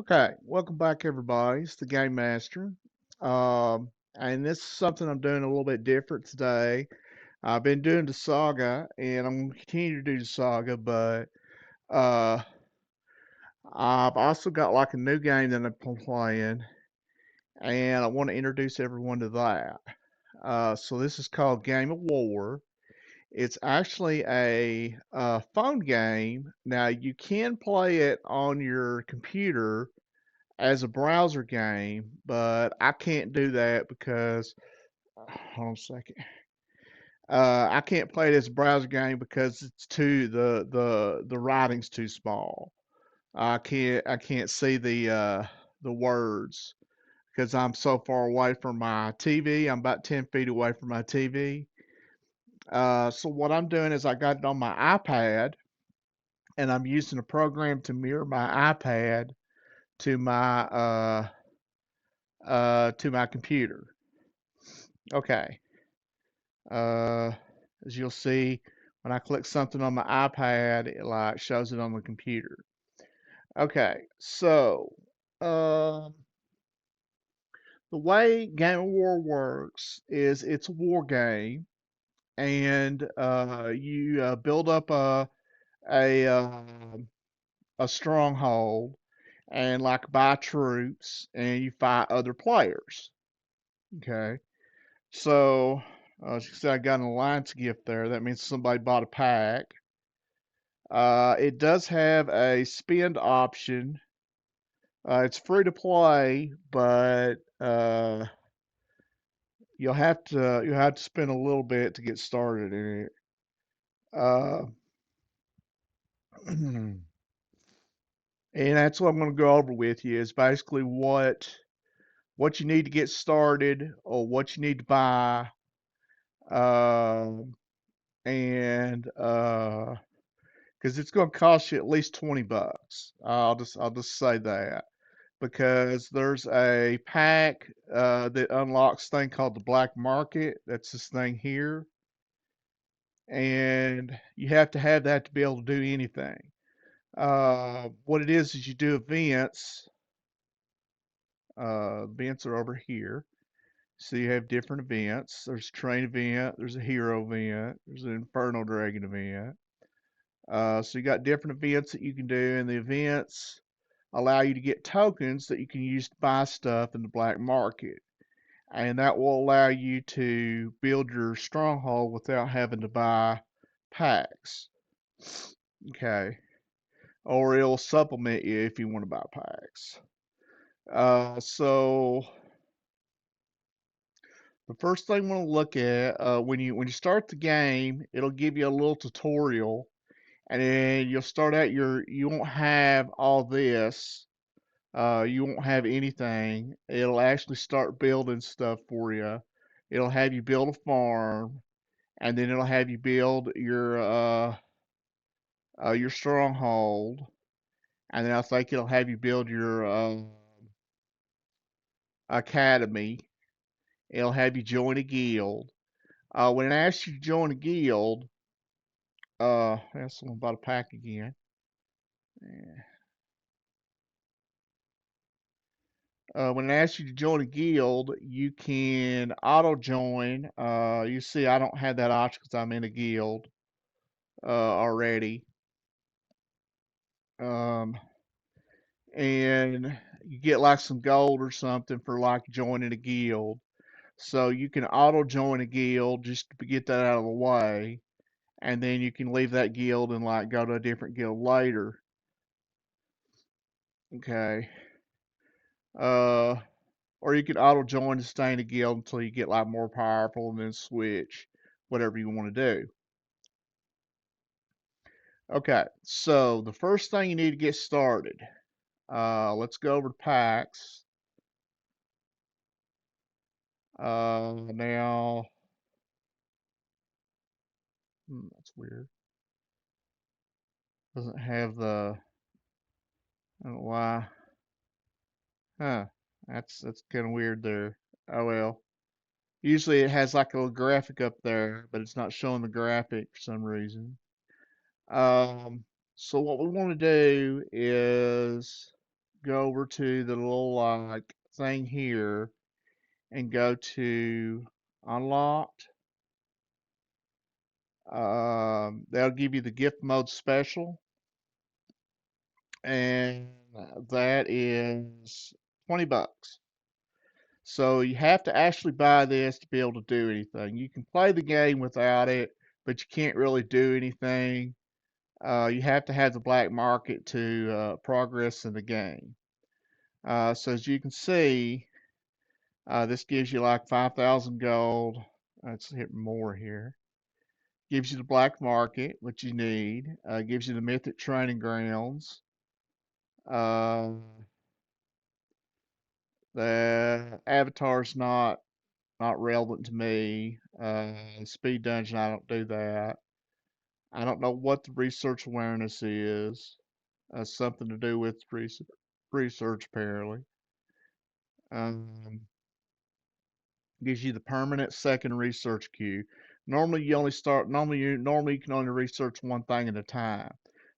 Okay, welcome back everybody. It's the Game Master. And this is something I'm doing a little bit different today. I've been doing the saga and I'm going to continue to do the saga, but uh, I've also got like a new game that I'm playing and I want to introduce everyone to that. So this is called Game of War. It's actually a phone game. Now you can play it on your computer as a browser game, but I can't do that because hold on a second. I can't play it as a browser game because it's too the writing's too small. I can't see the words because I'm so far away from my TV. I'm about 10 feet away from my TV. So what I'm doing is I got it on my iPad and I'm using a program to mirror my iPad to my computer. Okay. Uh, as you'll see, when I click something on my iPad, it like shows it on the computer. Okay, so um, the way Game of War works is it's a war game, and you build up a a stronghold and like buy troops, and you fight other players. Okay, so as you see, I got an alliance gift there. That means somebody bought a pack. It does have a spend option. It's free to play, but you'll have to spend a little bit to get started in it. Uh, and that's what I'm going to go over with you is basically what you need to get started or what you need to buy. Um, and because it's going to cost you at least $20. I'll just say that. Because there's a pack that unlocks a thing called the black market. That's this thing here. And you have to have that to be able to do anything. What it is you do events. Events are over here. So you have different events. There's a train event, there's a hero event, there's an Inferno Dragon event. So you got different events that you can do, and the events allow you to get tokens that you can use to buy stuff in the black market. And that will allow you to build your stronghold without having to buy packs. Okay. Or it'll supplement you if you want to buy packs. So the first thing we'll look at when you start the game, it'll give you a little tutorial, and then you'll start out you won't have all this. You won't have anything. It'll actually start building stuff for you. It'll have you build a farm, and then it'll have you build your stronghold, and then I think it'll have you build your academy. It'll have you join a guild. When it asks you to join a guild, that's someone bought a pack again. When it asks you to join a guild, you can auto join. You see, I don't have that option because I'm in a guild already. Um, and you get like some gold or something for like joining a guild. So you can auto join a guild just to get that out of the way, and then you can leave that guild and like go to a different guild later. Okay. Uh, or you can auto join and stay in a guild until you get like more powerful and then switch, whatever you want to do. Okay, so the first thing you need to get started. Let's go over to packs. Now, that's weird. Doesn't have the, I don't know why. Huh, that's kind of weird there. Oh well. Usually it has like a little graphic up there, but it's not showing the graphic for some reason. Um, so what we want to do is go over to the little like thing here and go to unlocked. That'll give you the gift mode special, and that is 20 bucks. So you have to actually buy this to be able to do anything. You can play the game without it, but you can't really do anything. You have to have the black market to progress in the game. So as you can see, this gives you like 5,000 gold. Let's hit more here. Gives you the black market, which you need. Gives you the mythic training grounds. Uh, the avatar's not relevant to me. Speed dungeon, I don't do that. I don't know what the research awareness is. Something to do with research apparently. Um, Gives you the permanent second research queue. Normally you can only research one thing at a time.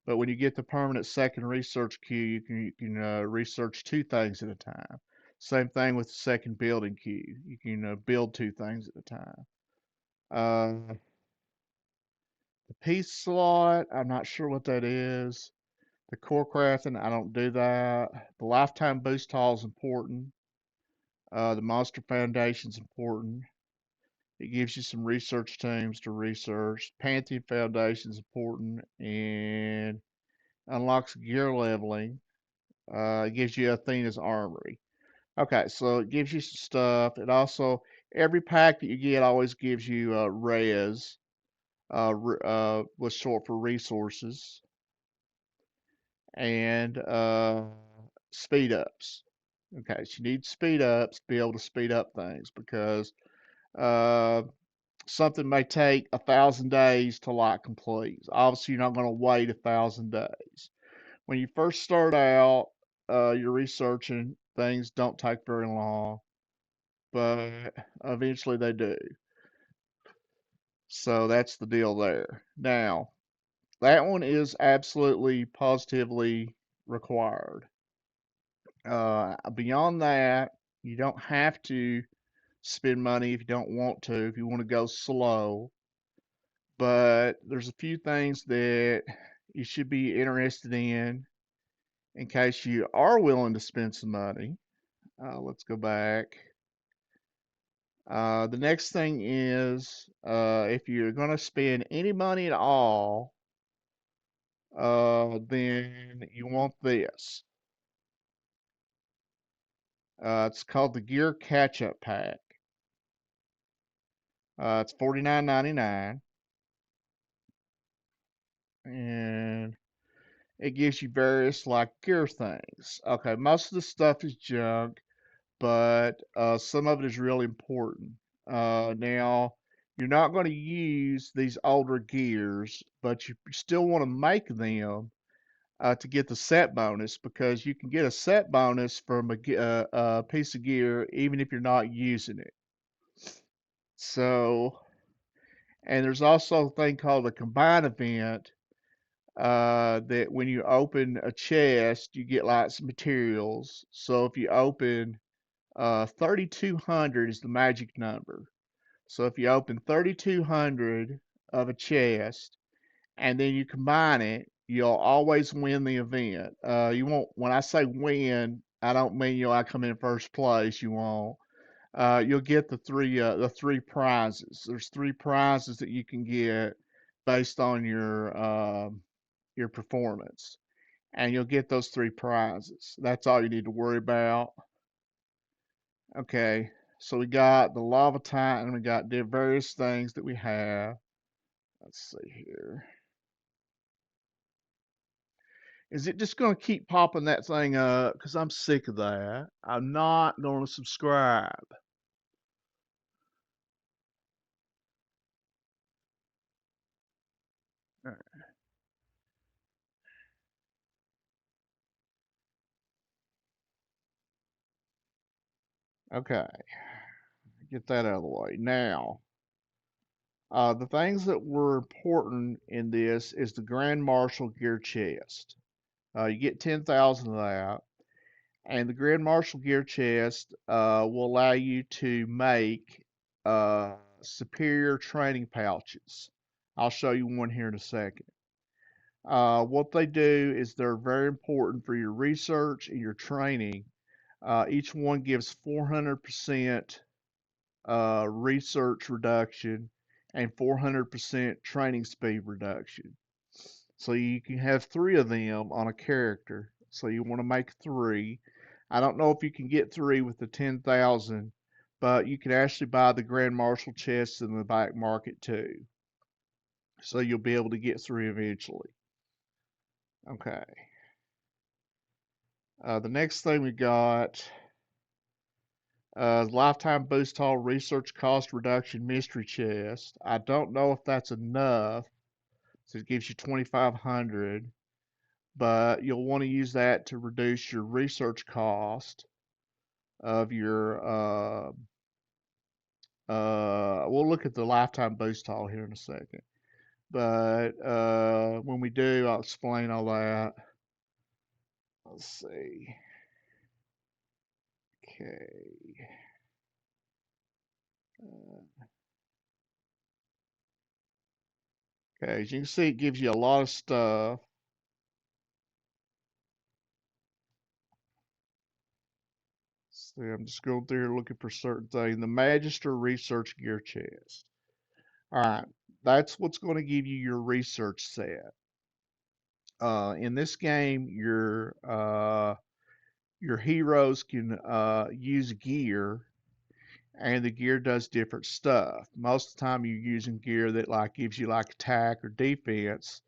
But when you get the permanent second research queue, you can research two things at a time. Same thing with the second building queue. You can build two things at a time. Uh, the peace slot, I'm not sure what that is. The core crafting, I don't do that. The lifetime boost hall is important. The monster foundation is important. It gives you some research teams to research. Pantheon Foundation is important and unlocks gear leveling. It gives you Athena's Armory. Okay, so it gives you some stuff. It also, every pack that you get always gives you res, what's short for resources, and speed ups. Okay, so you need speed ups to be able to speed up things because uh, something may take 1,000 days to like complete. Obviously, you're not going to wait 1,000 days. When you first start out, you're researching, things don't take very long, but eventually they do. So that's the deal there. Now, that one is absolutely positively required. Beyond that, you don't have to spend money if you don't want to, if you want to go slow. But there's a few things that you should be interested in case you are willing to spend some money. Let's go back. The next thing is if you're going to spend any money at all, then you want this. It's called the Gear Catch Up Pack. It's $49.99, and it gives you various like gear things. Okay, most of the stuff is junk, but some of it is really important. Now, you're not going to use these older gears, but you still want to make them to get the set bonus because you can get a set bonus from a piece of gear even if you're not using it. So, and there's also a thing called a combine event that when you open a chest, you get lots of materials. So if you open 3,200 is the magic number. So if you open 3,200 of a chest and then you combine it, you'll always win the event. You won't. When I say win, I don't mean you'll come in first place. You won't. You'll get the three prizes. There's three prizes that you can get based on your performance, and you'll get those three prizes. That's all you need to worry about. Okay, so we got the lava titan, we got the various things that we have. Let's see here. Is it just going to keep popping that thing up? Because I'm sick of that. I'm not going to subscribe. Okay, get that out of the way. Now, the things that were important in this is the Grand Marshal gear chest. You get 10,000 of that. And the Grand Marshal gear chest will allow you to make superior training pouches. I'll show you one here in a second. What they do is they're very important for your research and your training. Each one gives 400% research reduction and 400% training speed reduction. So you can have three of them on a character. So you want to make three. I don't know if you can get three with the 10,000, but you can actually buy the Grand Marshal chests in the back market too. So you'll be able to get three eventually. Okay. The next thing we got lifetime boost haul research cost reduction mystery chest. I don't know if that's enough. So it gives you 2,500, but you'll want to use that to reduce your research cost of your. We'll look at the lifetime boost haul here in a second, but when we do, I'll explain all that. Let's see. Okay. Okay, as you can see, it gives you a lot of stuff. See, I'm just going through here looking for certain things. The Magister Research Gear Chest. All right, that's what's going to give you your research set. In this game, your heroes can use gear, and the gear does different stuff. Most of the time, you're using gear that like gives you like attack or defense,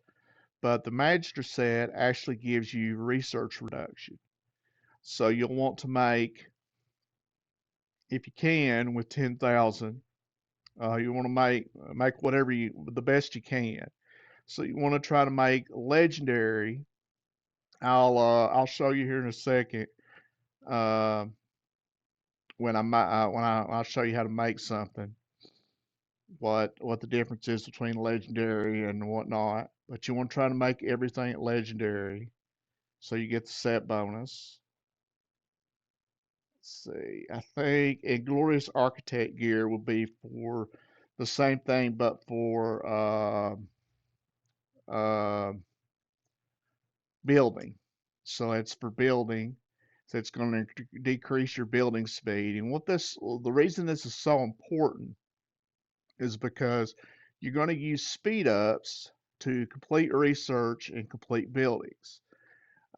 but the Magister set actually gives you research reduction. So you'll want to make, if you can, with 10,000. You want to make whatever you the best you can. So you want to try to make legendary. I'll show you here in a second. Uh, I'll show you how to make something. What the difference is between legendary and whatnot. But you want to try to make everything legendary, so you get the set bonus. Let's see. I think a glorious architect gear will be for the same thing, but for uh, building. So it's for building. So it's going to decrease your building speed. And the reason this is so important is because you're going to use speed ups to complete research and complete buildings.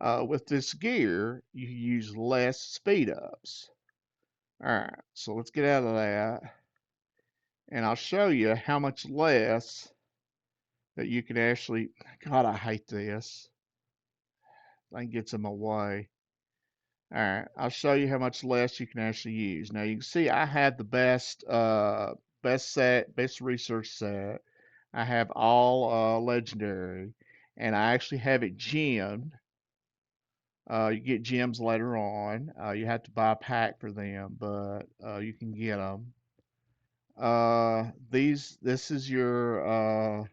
With this gear, you use less speed ups. All right, so let's get out of that. And I'll show you how much less that you can actually. God, I hate this. Thing gets in my way. All right, I'll show you how much less you can actually use. Now you can see I have the best research set. I have all legendary, and I actually have it gemmed. You get gems later on. You have to buy a pack for them, but you can get them. This is your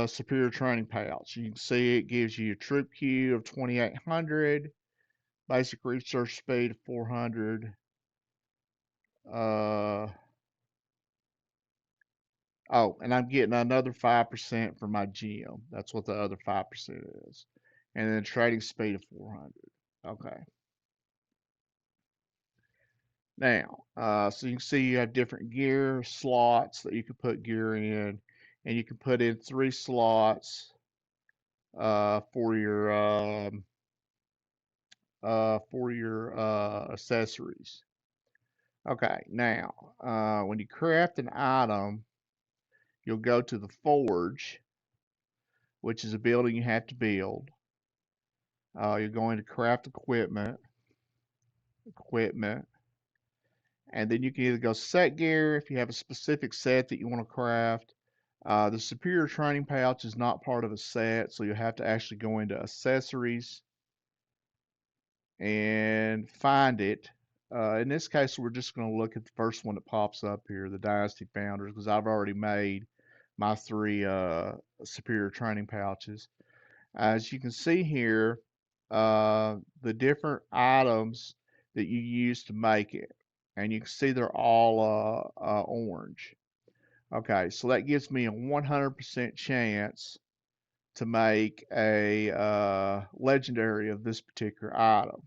superior training pouch. You can see it gives you a troop queue of 2,800, basic research speed of 400. Uh, oh, and I'm getting another 5% for my gem. That's what the other 5% is. And then trading speed of 400. Okay. Now, so you can see you have different gear slots that you can put gear in, and you can put in 3 slots for your accessories. Okay, now when you craft an item, you'll go to the forge, which is a building you have to build. You're going to craft equipment, and then you can either go set gear if you have a specific set that you want to craft. The superior training pouch is not part of a set, so you'll have to actually go into accessories and find it. In this case, we're just going to look at the first one that pops up here, the Dynasty Founders, because I've already made my 3 superior training pouches. As you can see here, the different items that you use to make it, and you can see they're all orange. Okay, so that gives me a 100% chance to make a legendary of this particular item.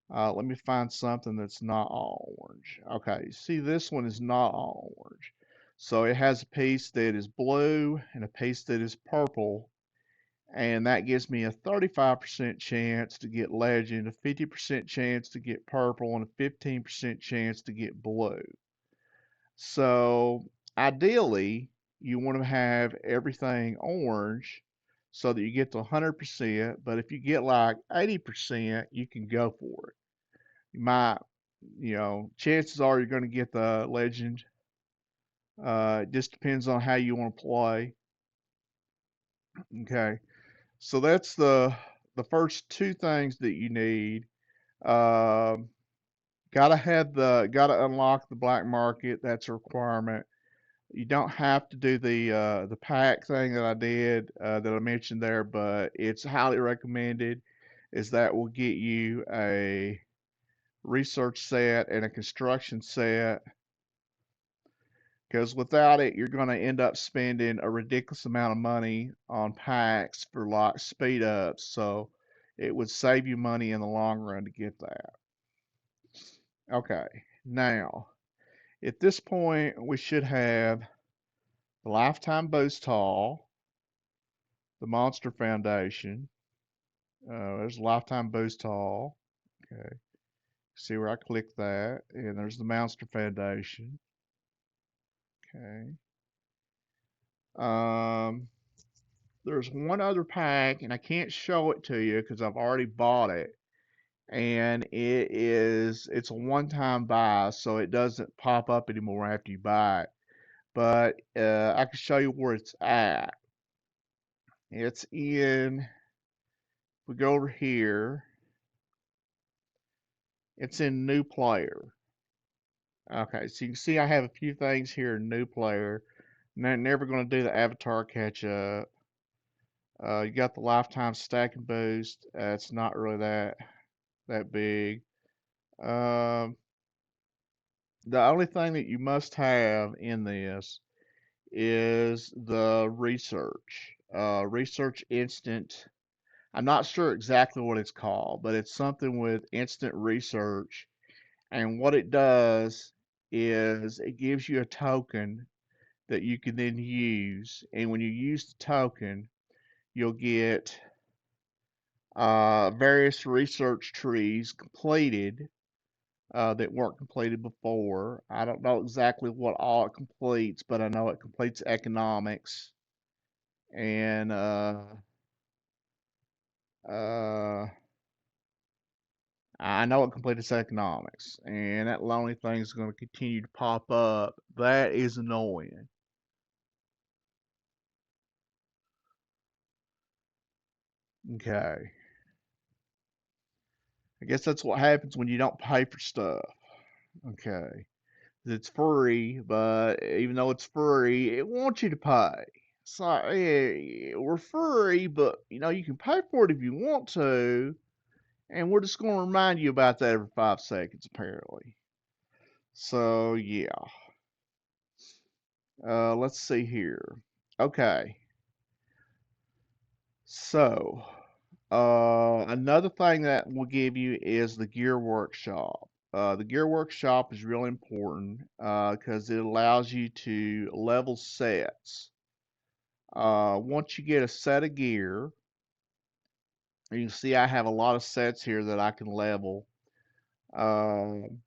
Let me find something that's not all orange. Okay, you see this one is not all orange. So it has a piece that is blue and a piece that is purple, and that gives me a 35% chance to get legend, a 50% chance to get purple, and a 15% chance to get blue. So ideally, you want to have everything orange so that you get to 100%, but if you get like 80%, you can go for it. You might, chances are you're going to get the legend. It just depends on how you want to play. Okay. So that's the first two things that you need. Um, gotta unlock the black market. That's a requirement. You don't have to do the pack thing that I did that I mentioned there, but it's highly recommended. Is that will get you a research set and a construction set. Because without it, you're going to end up spending a ridiculous amount of money on packs for like speed ups. So it would save you money in the long run to get that. Okay, now at this point, we should have the Lifetime Boost Haul, the Monster Foundation. There's Lifetime Boost Haul. Okay, see where I click that, and there's the Monster Foundation. Okay. Um, there's one other pack, and I can't show it to you because I've already bought it. And it's a one-time buy, so it doesn't pop up anymore after you buy it. But I can show you where it's at. It's in, if we go over here, it's in new player. Okay, so you can see I have a few things here in new player. Never going to do the avatar catch up. You got the lifetime stack and boost. It's not really that big. Um, the only thing that you must have in this is the research. Research instant. I'm not sure exactly what it's called, but it's something with instant research. And what it does is it gives you a token that you can then use. And when you use the token, you'll get various research trees completed that weren't completed before. I don't know exactly what all it completes, but I know it completes economics and uh, I know it completes economics, and that lonely thing is going to continue to pop up. That is annoying. Okay, I guess that's what happens when you don't pay for stuff. Okay, it's free, but even though it's free, it wants you to pay. It's like, yeah, we're free, but you can pay for it if you want to, and we're just going to remind you about that every 5 seconds, apparently. So yeah, let's see here. Okay, so another thing that we'll give you is the Gear Workshop. The Gear Workshop is really important because it allows you to level sets. Once you get a set of gear, you can see I have a lot of sets here that I can level. Um,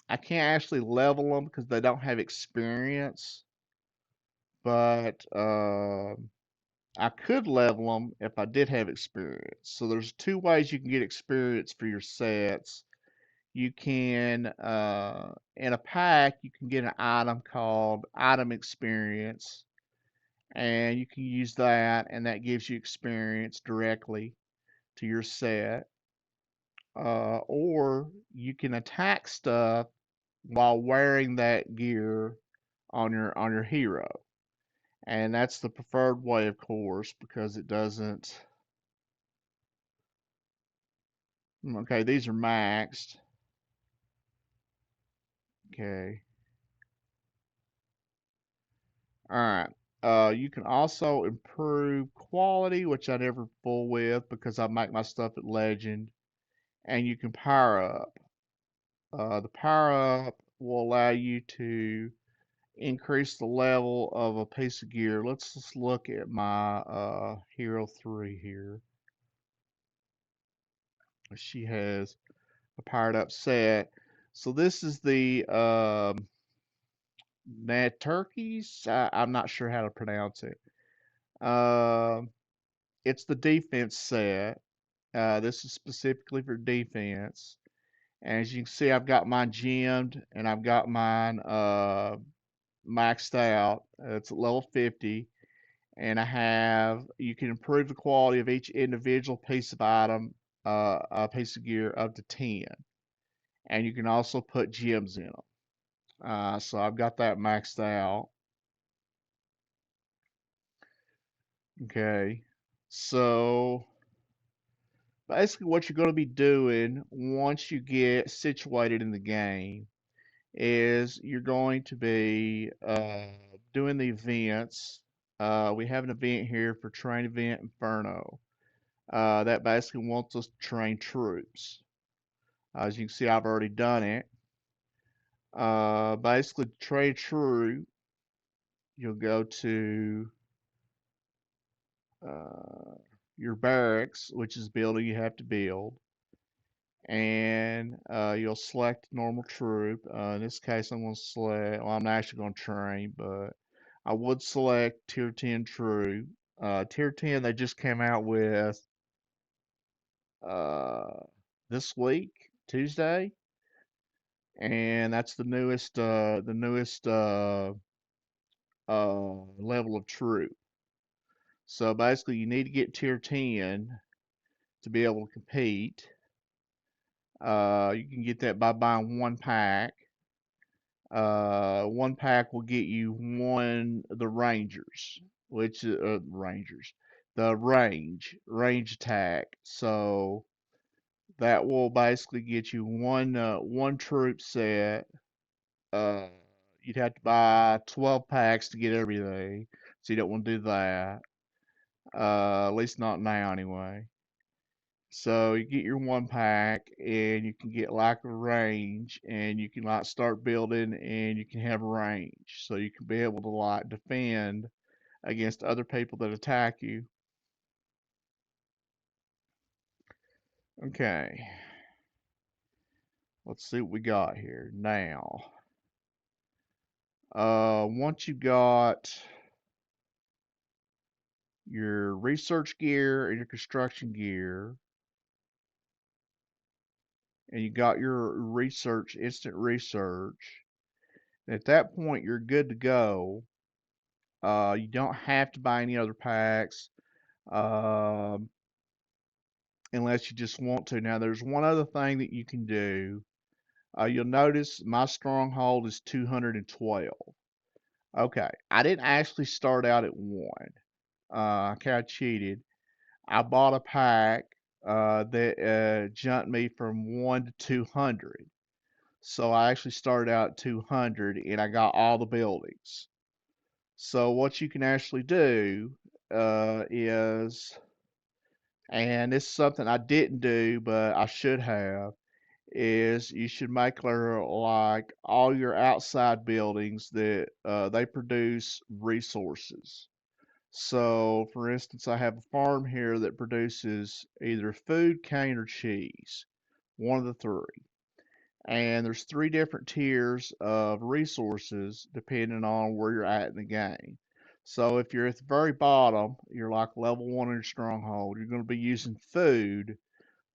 I can't actually level them because they don't have experience, but I could level them if I did have experience. So there's two ways you can get experience for your sets. You can, in a pack, you can get an item called item experience, and you can use that, and that gives you experience directly to your set. Or you can attack stuff while wearing that gear on your hero, And that's the preferred way, of course, because it doesn't. Okay, these are maxed. Okay. All right. You can also improve quality, which I never fool with because I make my stuff at Legend. And you can power up. The power up will allow you to increase the level of a piece of gear. Let's just look at my Hero 3 here. She has a powered up set. So this is the Nat Turkeys. I'm not sure how to pronounce it. Um, it's the defense set. This is specifically for defense. As you can see, I've got mine gemmed and I've got mine maxed out. It's at level 50. And I have, you can improve the quality of each individual piece of item, a piece of gear up to 10. And you can also put gems in them. So I've got that maxed out. Okay. So basically, what you're going to be doing once you get situated in the game is you're going to be doing the events. We have an event here for Train Event Inferno that basically wants us to train troops. As you can see, I've already done it. Basically, to train troop, you'll go to uh, your barracks, which is building you have to build, and you'll select normal troop. In this case, I'm going to select, well, I'm not actually going to train, but I would select Tier 10 troop. Tier 10, they just came out with uh, this week, Tuesday, and that's the newest level of troop. So basically, you need to get Tier 10 to be able to compete. You can get that by buying one pack. One pack will get you one the Rangers, which Rangers, the range attack. So that will basically get you one troop set. Uh, you'd have to buy 12 packs to get everything, so you don't want to do that. At least not now anyway. So you get your one pack and you can get like a range and you can like start building and you can have range. So you can be able to like defend against other people that attack you. Okay, let's see what we got here now. Once you got your research gear and your construction gear, and you got your research, instant research, at that point you're good to go. You don't have to buy any other packs um, unless you just want to. Now, there's one other thing that you can do. You'll notice my stronghold is 212. Okay, I didn't actually start out at one. I kind of cheated. I bought a pack that jumped me from 1 to 200. So I actually started out at 200 and I got all the buildings. So what you can actually do is, and this is something I didn't do, but I should have, is you should make like all your outside buildings that they produce resources. So, for instance, I have a farm here that produces either food, cane, or cheese, one of the three. And there's three different tiers of resources depending on where you're at in the game. So if you're at the very bottom, you're like level one in your stronghold, you're going to be using food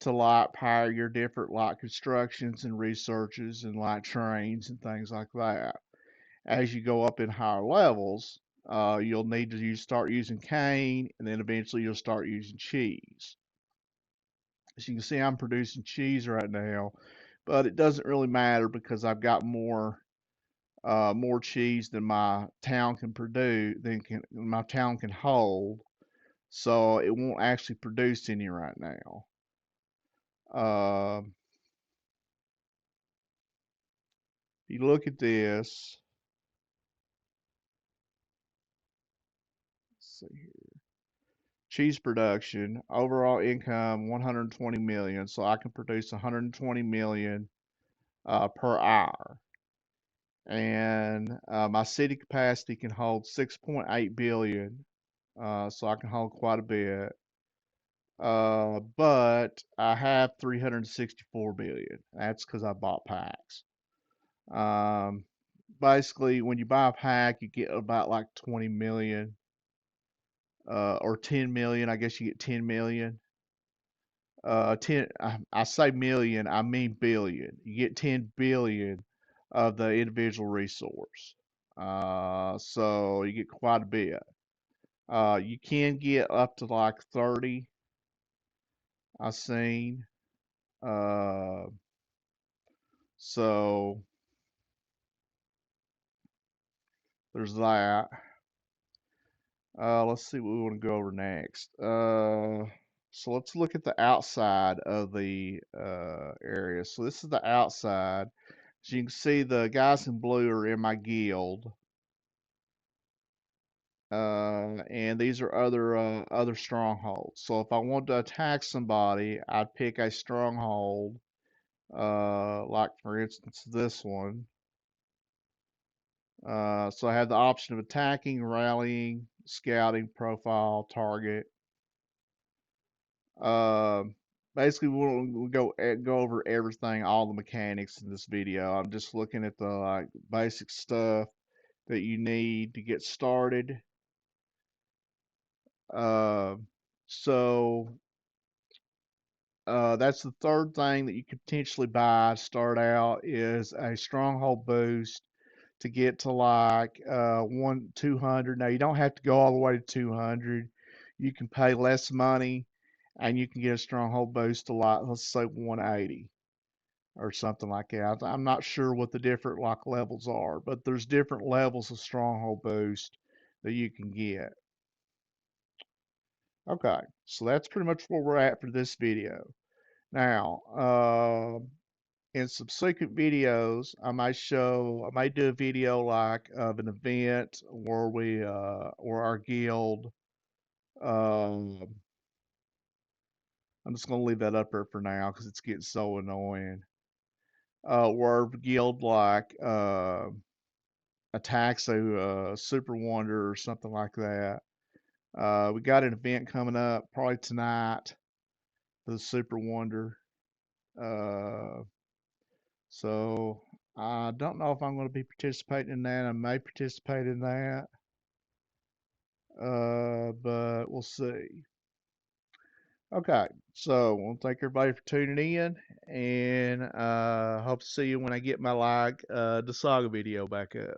to like power your different like constructions and researches and like trains and things like that. As you go up in higher levels, you'll need to start using cane, and then eventually you'll start using cheese. As you can see, I'm producing cheese right now, but it doesn't really matter because I've got more more cheese than my town can produce, my town can hold. So it won't actually produce any right now. If you look at this, let's see here. Cheese production, overall income 120 million. So I can produce 120 million per hour. And my city capacity can hold 6.8 billion. So I can hold quite a bit. But I have 364 billion. That's because I bought packs. Um, Basically, when you buy a pack, you get about like 20 million, or 10 million. I guess you get 10 million. 10, I say million, I mean billion. You get 10 billion of the individual resource. So you get quite a bit. You can get up to like 30, I've seen. Uh, so there's that. Let's see what we want to go over next. So let's look at the outside of the area. So this is the outside. As you can see, the guys in blue are in my guild, and these are other strongholds. So if I want to attack somebody, I'd pick a stronghold, like for instance this one. So I have the option of attacking, rallying, scouting, profile, target. Uh, Basically, we'll go over everything, all the mechanics in this video. I'm just looking at the like basic stuff that you need to get started. Uh, so that's the third thing that you could potentially buy to start out is a stronghold boost to get to like 200. Now you don't have to go all the way to 200. You can pay less money and you can get a stronghold boost to like let's say 180 or something like that. I'm not sure what the different like levels are, but there's different levels of stronghold boost that you can get. Okay, so that's pretty much where we're at for this video. Now, in subsequent videos, I might do a video like of an event where where our guild, um, I'm just gonna leave that up there for now because it's getting so annoying. Where our guild like attacks a super wonder or something like that. We got an event coming up probably tonight for the super wonder. Uh, So I don't know if I'm going to be participating in that. I may participate in that, but we'll see. Okay, so I want to thank everybody for tuning in, and hope to see you when I get my the Saga video back up.